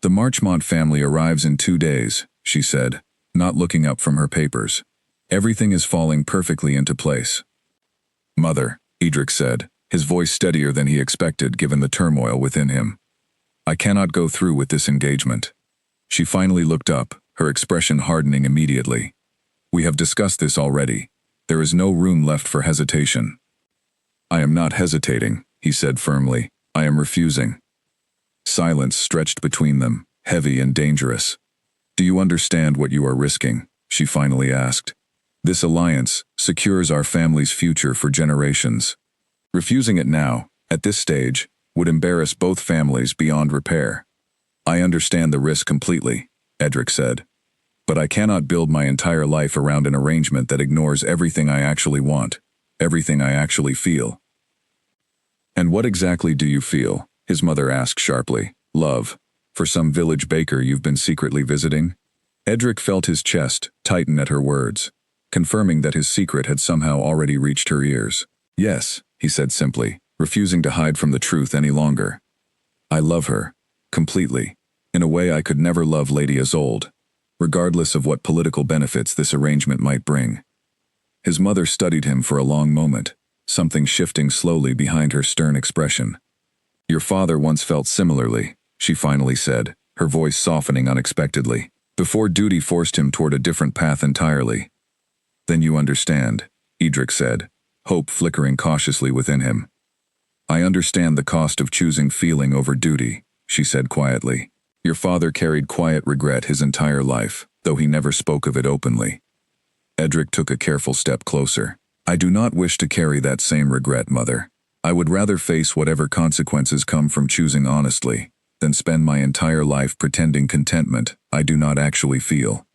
The Marchmont family arrives in 2 days, she said, not looking up from her papers. Everything is falling perfectly into place. Mother, Edric said, his voice steadier than he expected given the turmoil within him. I cannot go through with this engagement. She finally looked up, her expression hardening immediately. We have discussed this already. There is no room left for hesitation. I am not hesitating, he said firmly. I am refusing. Silence stretched between them, heavy and dangerous. Do you understand what you are risking? She finally asked. This alliance secures our family's future for generations. Refusing it now, at this stage, would embarrass both families beyond repair. I understand the risk completely, Edric said. But I cannot build my entire life around an arrangement that ignores everything I actually want, everything I actually feel. And what exactly do you feel? His mother asked sharply. Love. For some village baker you've been secretly visiting? Edric felt his chest tighten at her words, confirming that his secret had somehow already reached her ears. Yes, he said simply, refusing to hide from the truth any longer. I love her. Completely. In a way I could never love Lady Isolde, regardless of what political benefits this arrangement might bring. His mother studied him for a long moment, something shifting slowly behind her stern expression. Your father once felt similarly, she finally said, her voice softening unexpectedly, before duty forced him toward a different path entirely. Then you understand, Edric said, hope flickering cautiously within him. I understand the cost of choosing feeling over duty, she said quietly. Your father carried quiet regret his entire life, though he never spoke of it openly. Edric took a careful step closer. I do not wish to carry that same regret, Mother. I would rather face whatever consequences come from choosing honestly, than spend my entire life pretending contentment I do not actually feel.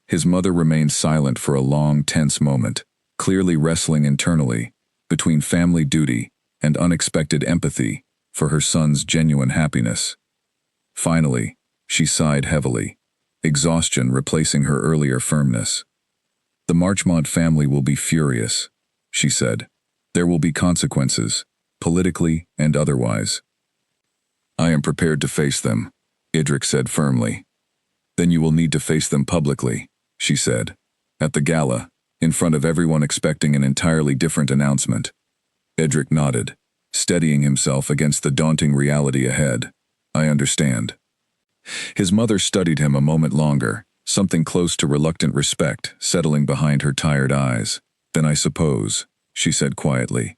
His mother remained silent for a long, tense moment, clearly wrestling internally between family duty and unexpected empathy for her son's genuine happiness. Finally, she sighed heavily, exhaustion replacing her earlier firmness. The Marchmont family will be furious, she said. There will be consequences, politically and otherwise. I am prepared to face them, Edric said firmly. Then you will need to face them publicly, she said. At the gala, in front of everyone expecting an entirely different announcement. Edric nodded, steadying himself against the daunting reality ahead. I understand. His mother studied him a moment longer, something close to reluctant respect settling behind her tired eyes. Then I suppose, she said quietly,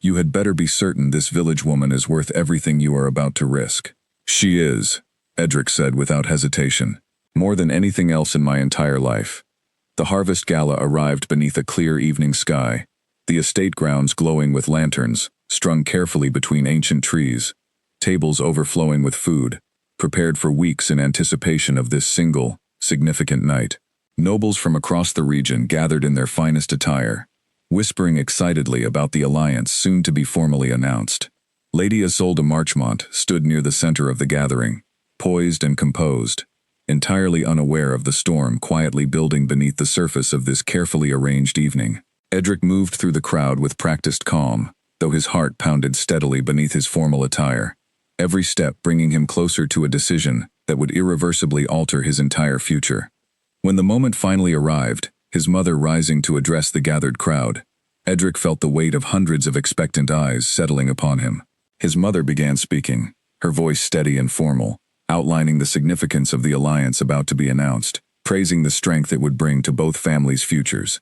you had better be certain this village woman is worth everything you are about to risk. She is, Edric said without hesitation, more than anything else in my entire life. The harvest gala arrived beneath a clear evening sky, the estate grounds glowing with lanterns, strung carefully between ancient trees, tables overflowing with food, prepared for weeks in anticipation of this single, significant night. Nobles from across the region gathered in their finest attire, whispering excitedly about the alliance soon to be formally announced. Lady Isolde Marchmont stood near the center of the gathering, poised and composed, entirely unaware of the storm quietly building beneath the surface of this carefully arranged evening. Edric moved through the crowd with practiced calm, though his heart pounded steadily beneath his formal attire, every step bringing him closer to a decision that would irreversibly alter his entire future. When the moment finally arrived, his mother rising to address the gathered crowd, Edric felt the weight of hundreds of expectant eyes settling upon him. His mother began speaking, her voice steady and formal, outlining the significance of the alliance about to be announced, praising the strength it would bring to both families' futures.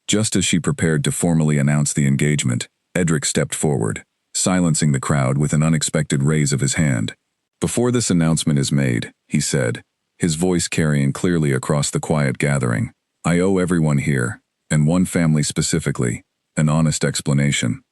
Just as she prepared to formally announce the engagement, Edric stepped forward, silencing the crowd with an unexpected raise of his hand. Before this announcement is made, he said, his voice carrying clearly across the quiet gathering, I owe everyone here, and one family specifically, an honest explanation.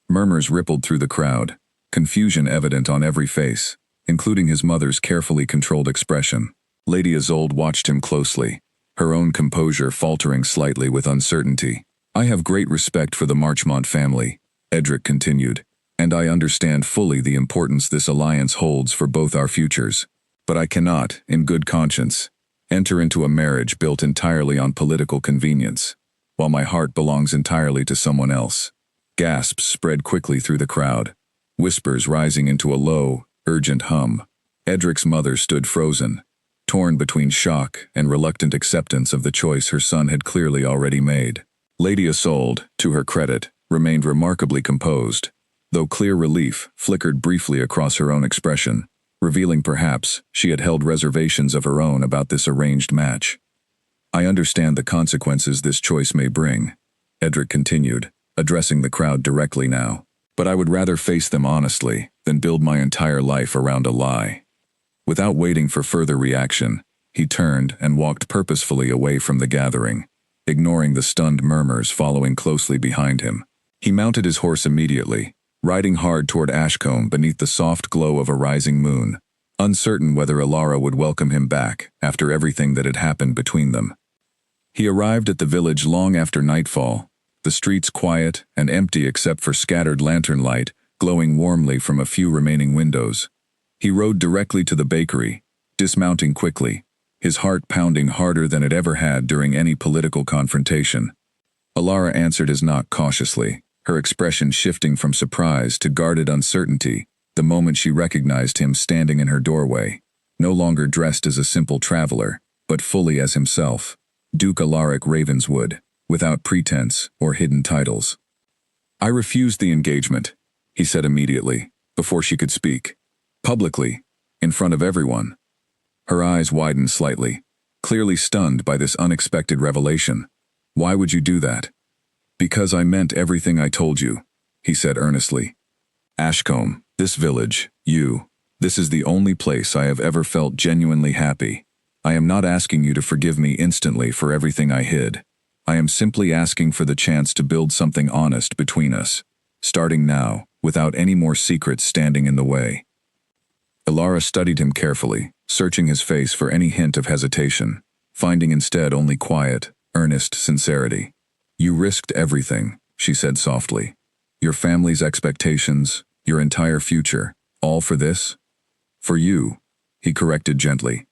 Murmurs rippled through the crowd, confusion evident on every face, including his mother's carefully controlled expression. Lady Isolde watched him closely, her own composure faltering slightly with uncertainty. I have great respect for the Marchmont family, Edric continued, and I understand fully the importance this alliance holds for both our futures. But I cannot, in good conscience, enter into a marriage built entirely on political convenience, while my heart belongs entirely to someone else. Gasps spread quickly through the crowd, whispers rising into a low, urgent hum. Edric's mother stood frozen, torn between shock and reluctant acceptance of the choice her son had clearly already made. Lady Isolde, to her credit, remained remarkably composed, though clear relief flickered briefly across her own expression, revealing perhaps she had held reservations of her own about this arranged match. I understand the consequences this choice may bring, Edric continued, addressing the crowd directly now, but I would rather face them honestly than build my entire life around a lie. Without waiting for further reaction, he turned and walked purposefully away from the gathering, ignoring the stunned murmurs following closely behind him. He mounted his horse immediately, riding hard toward Ashkcom beneath the soft glow of a rising moon, uncertain whether Alara would welcome him back after everything that had happened between them. He arrived at the village long after nightfall, the streets quiet and empty except for scattered lantern light glowing warmly from a few remaining windows. He rode directly to the bakery, dismounting quickly, his heart pounding harder than it ever had during any political confrontation. Alara answered his knock cautiously, her expression shifting from surprise to guarded uncertainty the moment she recognized him standing in her doorway, no longer dressed as a simple traveler, but fully as himself, Duke Alaric Ravenswood, without pretense or hidden titles. "I refused the engagement," he said immediately, before she could speak. Publicly, in front of everyone. Her eyes widened slightly, clearly stunned by this unexpected revelation. "Why would you do that?" "Because I meant everything I told you," he said earnestly. "Ashkcom, this village, this is the only place I have ever felt genuinely happy. I am not asking you to forgive me instantly for everything I hid. I am simply asking for the chance to build something honest between us, starting now, without any more secrets standing in the way." Alara studied him carefully, searching his face for any hint of hesitation, finding instead only quiet, earnest sincerity. "You risked everything," she said softly. "Your family's expectations, your entire future, all for this?" "For you," he corrected gently.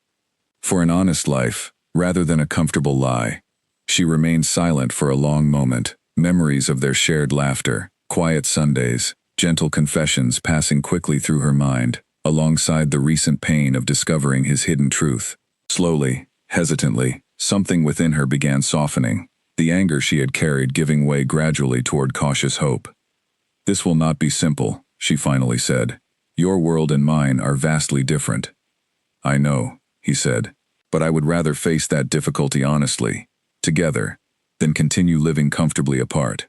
"For an honest life, rather than a comfortable lie." She remained silent for a long moment, memories of their shared laughter, quiet Sundays, gentle confessions passing quickly through her mind, alongside the recent pain of discovering his hidden truth. Slowly, hesitantly, something within her began softening, the anger she had carried giving way gradually toward cautious hope. "This will not be simple," she finally said. "Your world and mine are vastly different." "I know," he said, "but I would rather face that difficulty honestly, together, than continue living comfortably apart."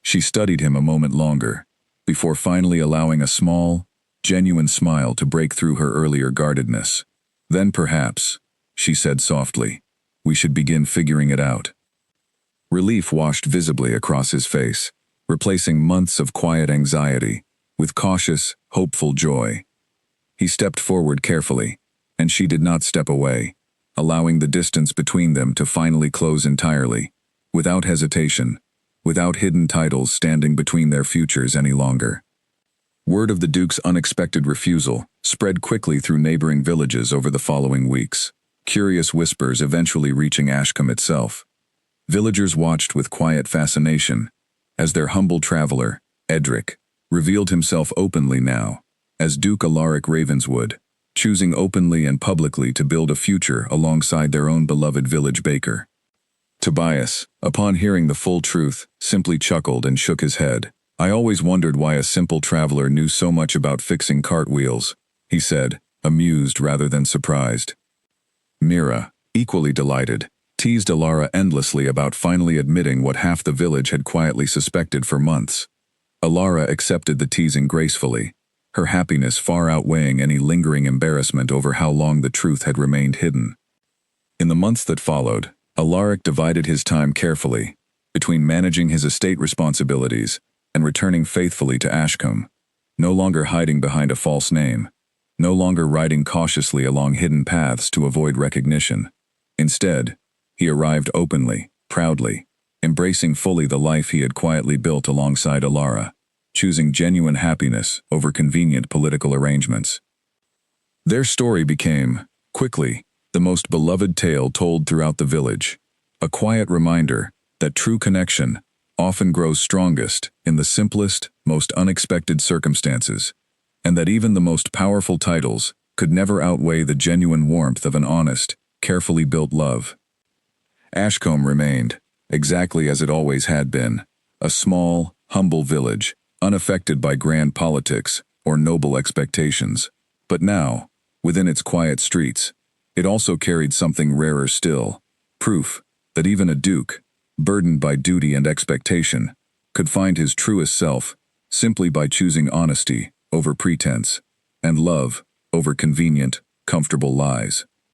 She studied him a moment longer, before finally allowing a small, genuine smile to break through her earlier guardedness. "Then perhaps," she said softly, "we should begin figuring it out." Relief washed visibly across his face, replacing months of quiet anxiety with cautious, hopeful joy. He stepped forward carefully, and she did not step away, allowing the distance between them to finally close entirely, without hesitation, without hidden titles standing between their futures any longer. Word of the Duke's unexpected refusal spread quickly through neighboring villages over the following weeks, curious whispers eventually reaching Ashkcom itself. Villagers watched with quiet fascination as their humble traveler, Edric, revealed himself openly now, as Duke Alaric Ravenswood, choosing openly and publicly to build a future alongside their own beloved village baker. Tobias, upon hearing the full truth, simply chuckled and shook his head. "I always wondered why a simple traveler knew so much about fixing cartwheels," he said, amused rather than surprised. Mira, equally delighted, teased Alara endlessly about finally admitting what half the village had quietly suspected for months. Alara accepted the teasing gracefully, her happiness far outweighing any lingering embarrassment over how long the truth had remained hidden. In the months that followed, Alaric divided his time carefully, between managing his estate responsibilities and returning faithfully to Ashkcom, no longer hiding behind a false name, no longer riding cautiously along hidden paths to avoid recognition. Instead, he arrived openly, proudly, embracing fully the life he had quietly built alongside Alara, choosing genuine happiness over convenient political arrangements. Their story became, quickly, the most beloved tale told throughout the village, a quiet reminder that true connection often grows strongest in the simplest, most unexpected circumstances, and that even the most powerful titles could never outweigh the genuine warmth of an honest, carefully built love. Ashkcom remained, exactly as it always had been, a small, humble village, unaffected by grand politics or noble expectations. But now, within its quiet streets, it also carried something rarer still, proof that even a duke, burdened by duty and expectation, could find his truest self simply by choosing honesty over pretense and love over convenient, comfortable lies.